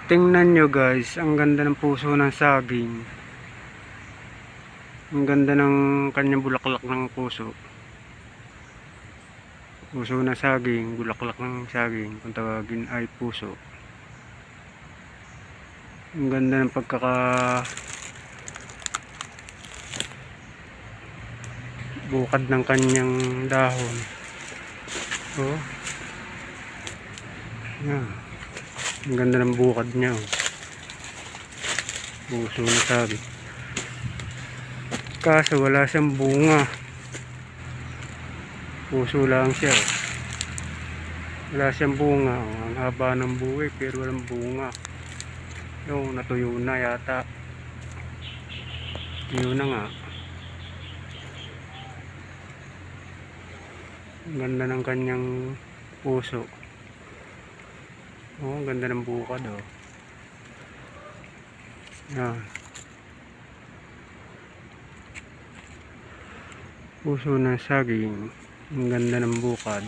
Tingnan nyo guys, ang ganda ng puso ng saging. Ang ganda ng kanyang bulaklak ng puso. Puso ng saging, bulaklak ng saging, kung tawagin ay puso. Ang ganda ng bukad ng kanyang dahon. Oh. Yan. Ang ganda ng bukad niya. Puso na saging. Kaso wala siyang bunga. Puso lang siya. Wala siyang bunga. Ang haba ng buhay pero walang bunga. Yung natuyo na yata. Yun na nga. Ang ganda ng kanyang puso. Oh, ang ganda ng bukad oh. Yan. Puso ng saging. Ang ganda ng bukad.